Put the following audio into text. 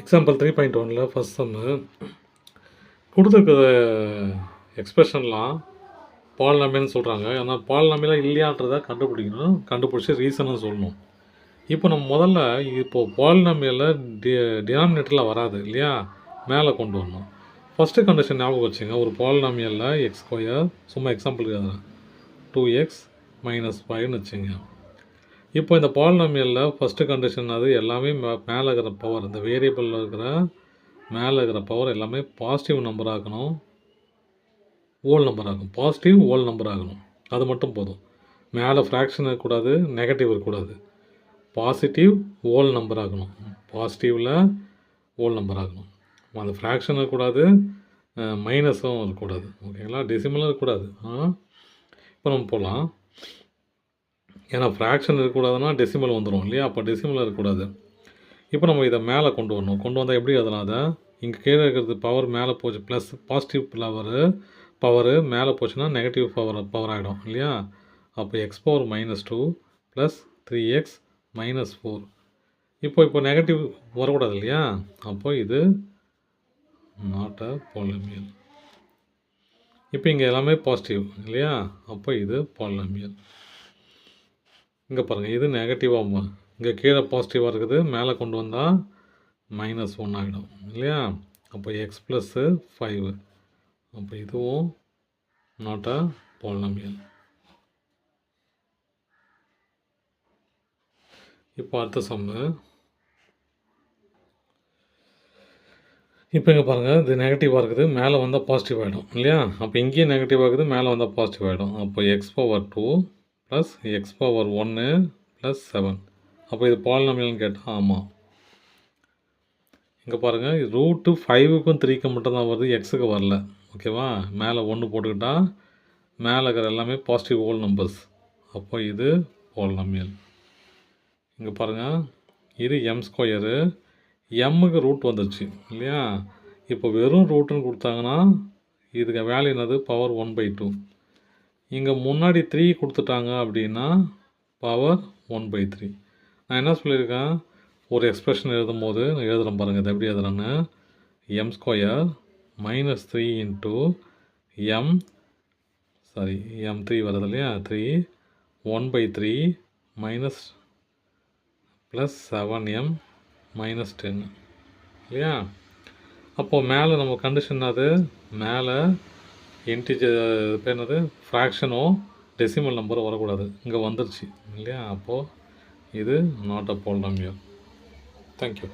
Example 3.1ல் first சம்மு கொடுத்துருக்க எக்ஸ்பிரஷன்லாம் பாலினாமியல்னு சொல்கிறாங்க. ஏன்னா பாலினாமியலாக இல்லையான்றதை கண்டுபிடிக்கணும், கண்டுபிடிச்சி ரீசனும் சொல்லணும். இப்போ நம்ம முதல்ல இப்போது பாலினாமியலில் டினாமினேட்டரில் வராது இல்லையா, மேலே கொண்டு வரணும். ஃபஸ்ட்டு கண்டிஷன் ஞாபகம் வச்சுங்க. ஒரு பாலினாமியலில் எக்ஸ் ஸ்கொயர், சும்மா எக்ஸாம்பிளுக்கு எழுதுறேன், 2x - 5ன்னு வச்சுங்க. இப்போ இந்த பாலினாமியலில் ஃபஸ்ட்டு கண்டிஷன் அது எல்லாமே மேலே இருக்கிற பவர், இந்த வேரியபிளில் இருக்கிற மேலே இருக்கிற பவர் எல்லாமே பாசிட்டிவ் நம்பர் ஆகணும், ஹோல் நம்பர் ஆகும். பாசிட்டிவ் ஹோல் நம்பர் ஆகணும், அது மட்டும் போதும். மேலே ஃப்ராக்ஷன் இருக்கக்கூடாது, நெகட்டிவ் இருக்கக்கூடாது. பாசிட்டிவ் ஹோல் நம்பர் ஆகணும், பாசிட்டிவில் ஹோல் நம்பர் ஆகணும். அந்த ஃப்ராக்ஷன் இருக்கக்கூடாது, மைனஸும் இருக்கக்கூடாது. ஓகேங்களா, டெசிமலும் இருக்கக்கூடாது. இப்போ நம்ம போகலாம். ஏன்னா ஃப்ராக்ஷன் இருக்கக்கூடாதுன்னா டெசிமல் வந்துடும் இல்லையா, அப்போ டெசிமல் இருக்கக்கூடாது. இப்போ நம்ம இதை மேலே கொண்டு வரணும். கொண்டு வந்தால் எப்படி அதனால் அதை இங்கே கீழே இருக்கிறது பவர் மேலே போச்சு, ப்ளஸ் பாசிட்டிவ் பவரு மேலே போச்சுன்னா நெகட்டிவ் பவர் ஆகிடும் இல்லையா. அப்போ x பவர் -2 ப்ளஸ் 3x - 4. இப்போ நெகட்டிவ் வரக்கூடாது இல்லையா, அப்போ இது நாட் அ பாலினாமியல். இப்போ இங்கே எல்லாமே பாசிட்டிவ் இல்லையா, அப்போ இது பாலினாமியல். இங்கே பாருங்கள், இது நெகட்டிவாக இங்கே கீழே பாசிட்டிவாக இருக்குது, மேலே கொண்டு வந்தால் -1 ஆகிடும் இல்லையா. அப்போ x + 5, அப்போ இதுவும் நாட் அ பாலினாமியல். இப்போ அடுத்த சம்மு. இப்போ இங்கே பாருங்கள், இது நெகட்டிவாக இருக்குது, மேலே வந்தால் பாசிட்டிவ் ஆகிடும் இல்லையா. அப்போ இங்கேயும் நெகட்டிவ் ஆகுது, மேலே வந்தால் பாசிட்டிவ் ஆகிடும். அப்போ x power 2 plus x power 1 plus 7. அப்போ இது பாலினாமியல்னு கேட்டால் ஆமாம். இங்கே பாருங்கள், ரூட்டு 5க்கும் 3க்கும் மட்டும்தான் வருது, எக்ஸுக்கு வரல. ஓகேவா, மேலே 1 போட்டுக்கிட்டால் மேலே இருக்கிற எல்லாமே பாசிட்டிவ் ஹோல் நம்பர்ஸ், அப்போ இது பாலினாமியல். இங்கே பாருங்கள், இது m², எம்முக்கு ரூட் வந்துடுச்சு இல்லையா. இப்போ வெறும் ரூட்டுன்னு கொடுத்தாங்கன்னா இதுக்கு வேல்யூ என்னது, பவர் 1/2. இங்கே முன்னாடி 3 கொடுத்துட்டாங்க அப்படின்னா பவர் 1/3. நான் என்ன சொல்லியிருக்கேன், ஒரு எக்ஸ்பிரஷன் எழுதும் போது நான் எழுதுகிறேன் பாருங்கள், இது எப்படி எழுதுறேன்னு. m² -3 m3 வருது இல்லையா, 3 1/3 மைனஸ் ப்ளஸ் 7m -10 இல்லையா. அப்போது மேலே நம்ம கண்டிஷன் அது மேலே இன்டிஜர் பேர் என்னது, ஃப்ராக்ஷனோ டெசிமல் நம்பரும் வரக்கூடாது, இங்கே வந்துருச்சு இல்லையா. அப்போது இது நாட் அ பாலினாமியல். தேங்க்யூ.